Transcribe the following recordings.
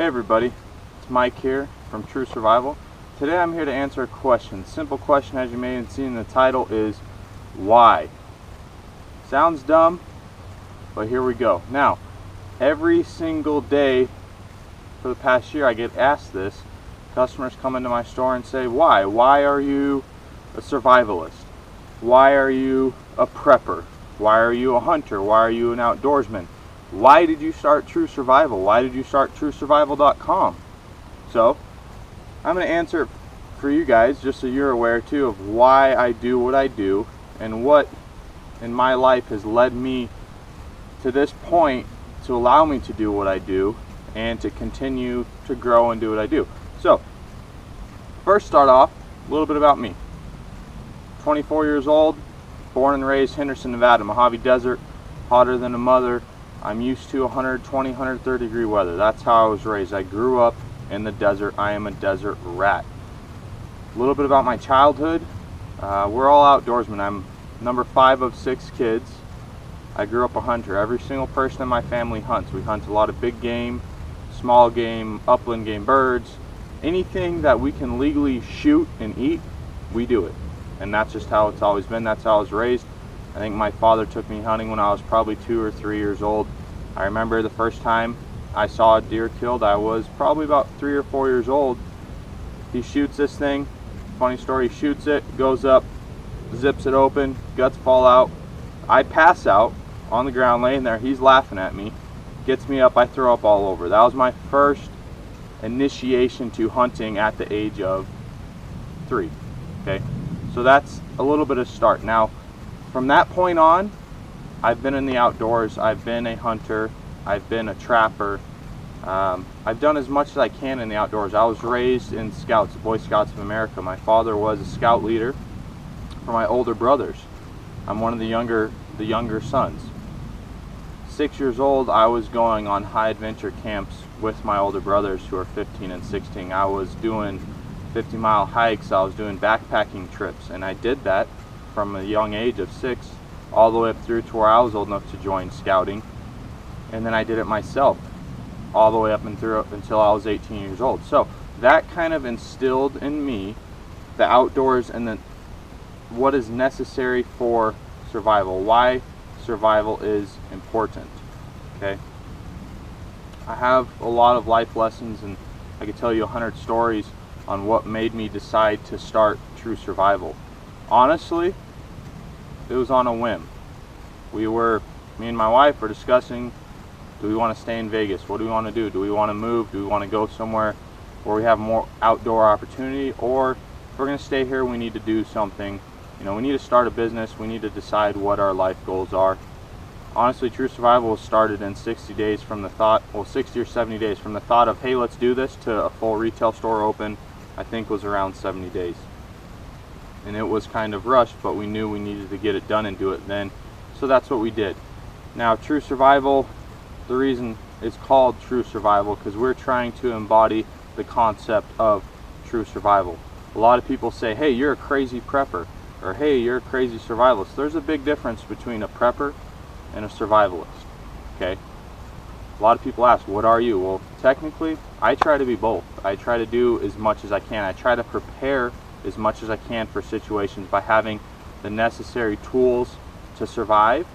Hey everybody, it's Mike here from TRU Survival. Today I'm here to answer a question. Simple question, as you may have seen in the title, is why? Sounds dumb, but here we go. Now, every single day for the past year I get asked this. Customers come into my store and say, why? Why are you a survivalist? Why are you a prepper? Why are you a hunter? Why are you an outdoorsman? Why did you start TRU Survival? Why did you start TRUsurvival.com? So, I'm going to answer for you guys just so you're aware too of why I do what I do and what in my life has led me to this point to allow me to do what I do and to continue to grow and do what I do. So, first start off, a little bit about me. 24 years old, born and raised Henderson, Nevada, Mojave Desert, hotter than a mother. I'm used to 120, 130 degree weather. That's how I was raised. I grew up in the desert. I am a desert rat. A little bit about my childhood. We're all outdoorsmen. I'm number 5 of 6 kids. I grew up a hunter. Every single person in my family hunts. We hunt a lot of big game, small game, upland game, birds. Anything that we can legally shoot and eat, we do it. And that's just how it's always been. That's how I was raised. I think my father took me hunting when I was probably 2 or 3 years old. I remember the first time I saw a deer killed, I was probably about 3 or 4 years old. He shoots this thing. Funny story, he shoots it, goes up, zips it open, guts fall out. I pass out on the ground laying there. He's laughing at me. Gets me up, I throw up all over. That was my first initiation to hunting at the age of 3. Okay, so that's a little bit of start. Now, from that point on, I've been in the outdoors. I've been a hunter. I've been a trapper. I've done as much as I can in the outdoors. I was raised in Scouts, the Boy Scouts of America. My father was a scout leader for my older brothers. I'm one of the younger sons. 6 years old, I was going on high adventure camps with my older brothers who are 15 and 16. I was doing 50-mile hikes. I was doing backpacking trips, and I did that from a young age of 6 all the way up through to where I was old enough to join scouting, and then I did it myself all the way up and through until I was 18 years old. So that kind of instilled in me the outdoors and what is necessary for survival, why survival is important. Okay, I have a lot of life lessons, and I could tell you 100 stories on what made me decide to start TRU Survival. Honestly, it was on a whim. Me and my wife were discussing, do we want to stay in Vegas? What do we want to do? Do we want to move? Do we want to go somewhere where we have more outdoor opportunity? Or if we're going to stay here, we need to do something. You know, we need to start a business. We need to decide what our life goals are. Honestly, TRU Survival was started in 60 days from the thought, well, 60 or 70 days from the thought of, hey, let's do this, to a full retail store open, I think was around 70 days. And it was kind of rushed, but we knew we needed to get it done and do it then, so that's what we did. Now, TRU Survival, the reason it's called TRU Survival, because we're trying to embody the concept of TRU Survival. A lot of people say, hey, you're a crazy prepper, or hey, you're a crazy survivalist. There's a big difference between a prepper and a survivalist. Okay, a lot of people ask, what are you? Well, technically, I try to be both. I try to do as much as I can. I try to prepare as much as I can for situations by having the necessary tools to survive.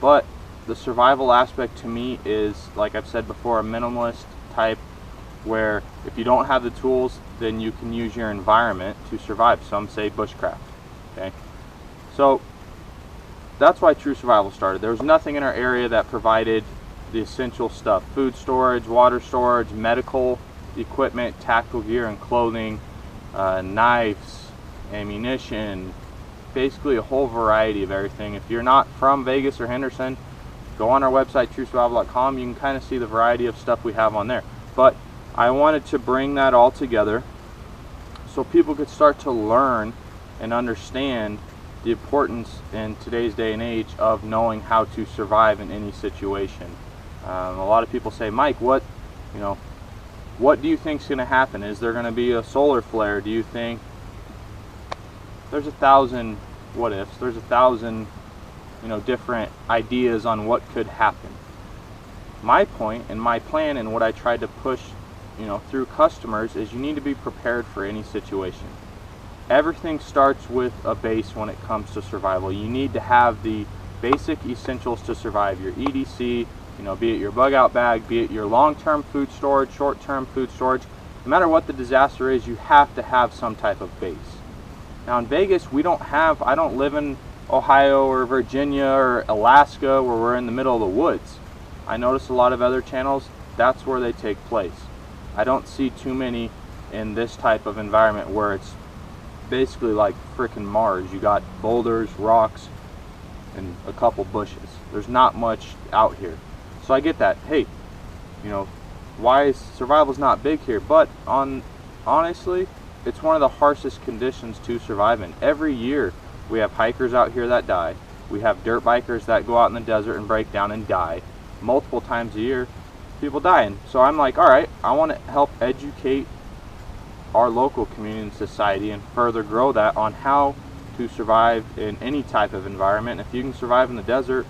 But the survival aspect to me is, like I've said before, a minimalist type, where if you don't have the tools, then you can use your environment to survive. Some say bushcraft. Okay, so that's why TRU Survival started. There was nothing in our area that provided the essential stuff: food storage, water storage, medical equipment, tactical gear and clothing, knives, ammunition, basically a whole variety of everything. If you're not from Vegas or Henderson, go on our website, TRUsurvival.com. You can kind of see the variety of stuff we have on there. But I wanted to bring that all together so people could start to learn and understand the importance in today's day and age of knowing how to survive in any situation. A lot of people say, Mike, what do you think is going to happen? Is there going to be a solar flare? Do you think? There's 1,000 what ifs. There's 1,000 different ideas on what could happen. My point and my plan and what I tried to push through customers is you need to be prepared for any situation. Everything starts with a base when it comes to survival. You need to have the basic essentials to survive. Your EDC, be it your bug out bag, be it your long-term food storage, short-term food storage. No matter what the disaster is, you have to have some type of base. Now in Vegas, I don't live in Ohio or Virginia or Alaska where we're in the middle of the woods. I notice a lot of other channels, that's where they take place. I don't see too many in this type of environment where it's basically like frickin' Mars. You got boulders, rocks, and a couple bushes. There's not much out here. So I get that. Hey, why is survival's not big here? But honestly, it's one of the harshest conditions to survive in. Every year we have hikers out here that die. We have dirt bikers that go out in the desert and break down and die. Multiple times a year, people die. And so I'm like, all right, I want to help educate our local community and society and further grow that on how to survive in any type of environment. If you can survive in the desert,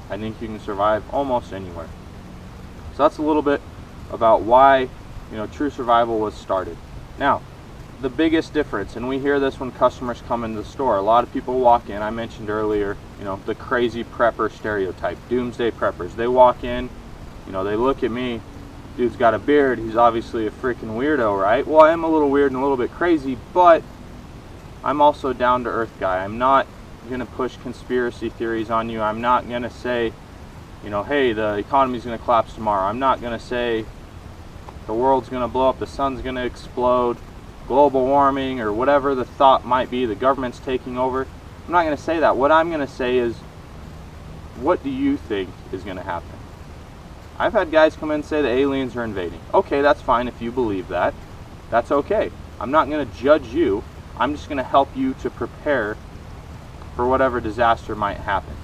I think you can survive almost anywhere. So that's a little bit about why TRU Survival was started. Now, the biggest difference, and we hear this when customers come into the store, a lot of people walk in, I mentioned earlier, the crazy prepper stereotype, doomsday preppers. They walk in, they look at me, dude's got a beard, he's obviously a freaking weirdo, right? Well, I am a little weird and a little bit crazy, but I'm also a down-to-earth guy. I'm not going to push conspiracy theories on you. I'm not going to say, hey, the economy's going to collapse tomorrow. I'm not going to say the world's going to blow up, the sun's going to explode, global warming, or whatever the thought might be, the government's taking over. I'm not going to say that. What I'm going to say is, what do you think is going to happen? I've had guys come in and say the aliens are invading. Okay, that's fine if you believe that. That's okay. I'm not going to judge you. I'm just going to help you to prepare for whatever disaster might happen.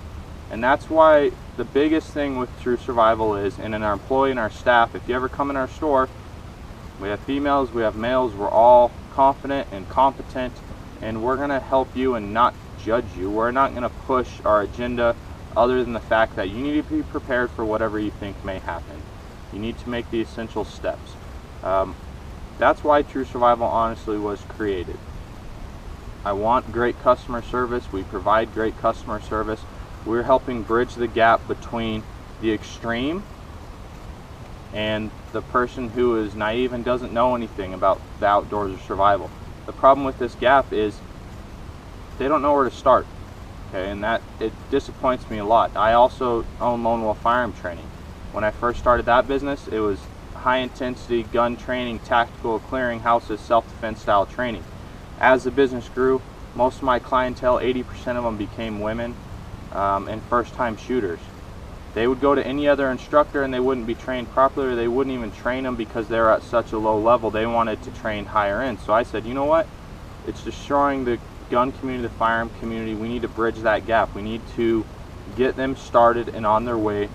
And that's why the biggest thing with TRU Survival is, and in our employee and our staff, if you ever come in our store, we have females, we have males, we're all confident and competent, and we're going to help you and not judge you. We're not going to push our agenda other than the fact that you need to be prepared for whatever you think may happen. You need to make the essential steps. That's why TRU Survival honestly was created. I want great customer service. We provide great customer service. We're helping bridge the gap between the extreme and the person who is naive and doesn't know anything about the outdoors or survival. The problem with this gap is they don't know where to start. Okay, and that it disappoints me a lot. I also own Lone Wolf Firearm Training. When I first started that business, it was high intensity gun training, tactical clearinghouses, self-defense style training. As the business grew, most of my clientele, 80% of them became women and first-time shooters. They would go to any other instructor and they wouldn't be trained properly, or they wouldn't even train them because they're at such a low level. They wanted to train higher end. So I said, you know what? It's destroying the gun community, the firearm community. We need to bridge that gap. We need to get them started and on their way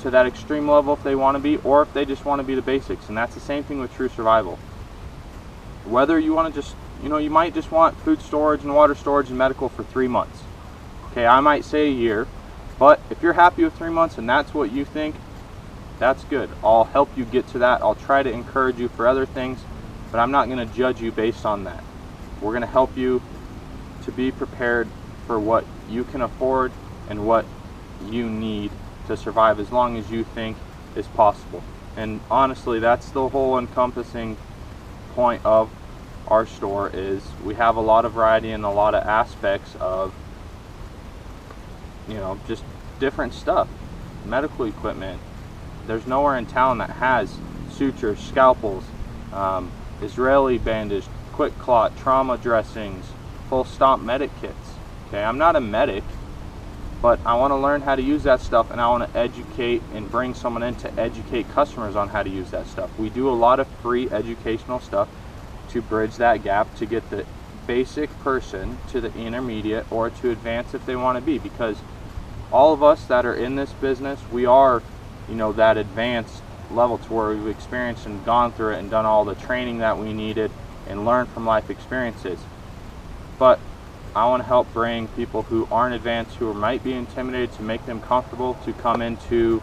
to that extreme level if they want to be, or if they just want to be the basics. And that's the same thing with TRU Survival. Whether you want to just, you might just want food storage and water storage and medical for 3 months. Okay, I might say a year, but if you're happy with 3 months and that's what you think, that's good. I'll help you get to that. I'll try to encourage you for other things, but I'm not going to judge you based on that. We're going to help you to be prepared for what you can afford and what you need to survive, as long as you think is possible. And honestly, that's the whole encompassing point of our store, is we have a lot of variety and a lot of aspects of just different stuff. Medical equipment, there's nowhere in town that has sutures, scalpels, Israeli bandage, quick clot, trauma dressings, full stomp medic kits. Okay, I'm not a medic, but I want to learn how to use that stuff, and I want to educate and bring someone in to educate customers on how to use that stuff. We do a lot of free educational stuff to bridge that gap, to get the basic person to the intermediate or to advance if they want to be, because all of us that are in this business, we are that advanced level to where we've experienced and gone through it and done all the training that we needed and learned from life experiences. But I want to help bring people who aren't advanced, who might be intimidated, to make them comfortable to come into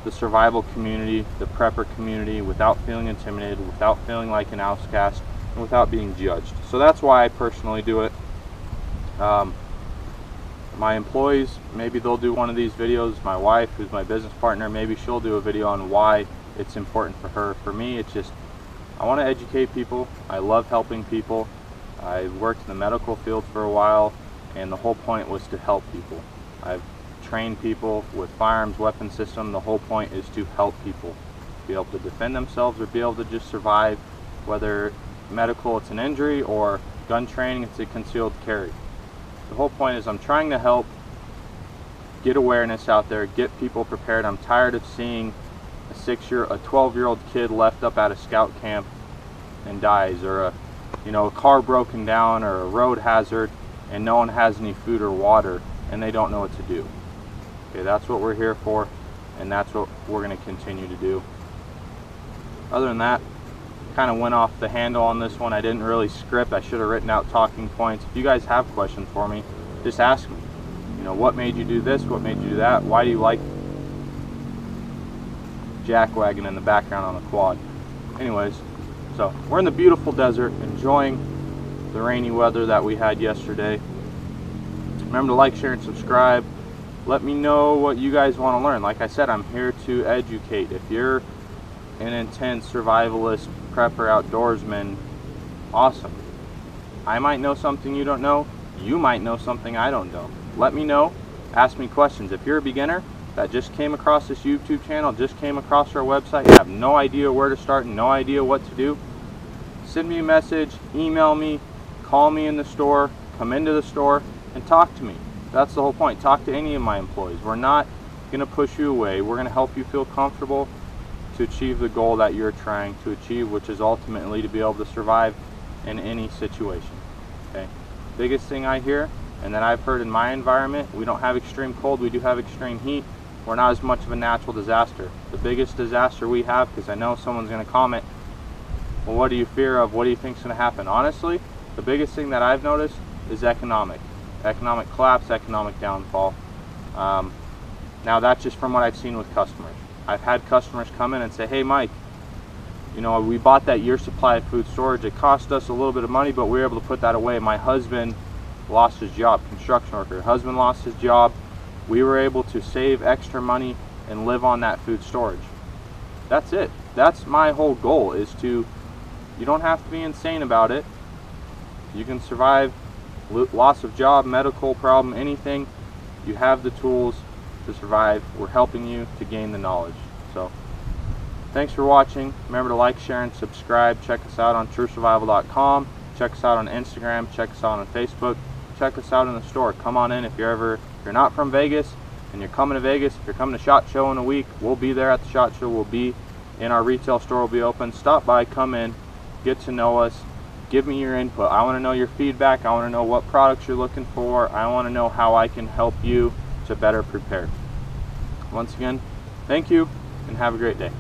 the survival community, the prepper community, without feeling intimidated, without feeling like an outcast, and without being judged. So that's why I personally do it. My employees, maybe they'll do one of these videos. My wife, who's my business partner, maybe she'll do a video on why it's important for her. For me, it's just, I want to educate people. I love helping people. I worked in the medical field for a while, and the whole point was to help people. I've trained people with firearms weapon system. The whole point is to help people be able to defend themselves or be able to just survive, whether medical it's an injury or gun training it's a concealed carry. The whole point is I'm trying to help get awareness out there, get people prepared. I'm tired of seeing a 12-year-old kid left up at a scout camp and dies, or a car broken down, or a road hazard, and no one has any food or water and they don't know what to do. Okay, that's what we're here for, and that's what we're going to continue to do. Other than that, kind of went off the handle on this one. I didn't really script. I should have written out talking points. If you guys have questions for me, just ask me. What made you do this? What made you do that? Why do you like jackwagon in the background on the quad? Anyways, so we're in the beautiful desert, enjoying the rainy weather that we had yesterday. Remember to like, share, and subscribe. Let me know what you guys want to learn. Like I said, I'm here to educate. If you're an intense survivalist, prepper, outdoorsman, awesome. I might know something you don't know. You might know something I don't know. Let me know. Ask me questions. If you're a beginner that just came across this YouTube channel, just came across our website, you have no idea where to start, no idea what to do, send me a message, email me, call me in the store, come into the store, and talk to me. That's the whole point. Talk to any of my employees. We're not going to push you away. We're going to help you feel comfortable to achieve the goal that you're trying to achieve, which is ultimately to be able to survive in any situation. Okay. Biggest thing I hear, and that I've heard in my environment, we don't have extreme cold, we do have extreme heat. We're not as much of a natural disaster. The biggest disaster we have, because I know someone's going to comment, well, what do you fear of? What do you think is going to happen? Honestly, the biggest thing that I've noticed is economic collapse, economic downfall. Now that's just from what I've seen with customers. I've had customers come in and say, hey Mike, we bought that year supply of food storage. It cost us a little bit of money, but we were able to put that away. My husband lost his job, construction worker. Husband lost his job. We were able to save extra money and live on that food storage. That's it. That's my whole goal, is you don't have to be insane about it. You can survive loss of job, medical problem, anything. You have the tools to survive. We're helping you to gain the knowledge. So thanks for watching. Remember to like, share, and subscribe. Check us out on TRUsurvival.com. Check us out on Instagram. Check us out on Facebook. Check us out in the store. Come on in. If you're not from Vegas and you're coming to Vegas, if you're coming to SHOT Show in a week, we'll be there at the SHOT Show. We'll be in our retail store. Will be open. Stop by, come in, get to know us. Give me your input. I want to know your feedback. I want to know what products you're looking for. I want to know how I can help you to better prepare. Once again, thank you and have a great day.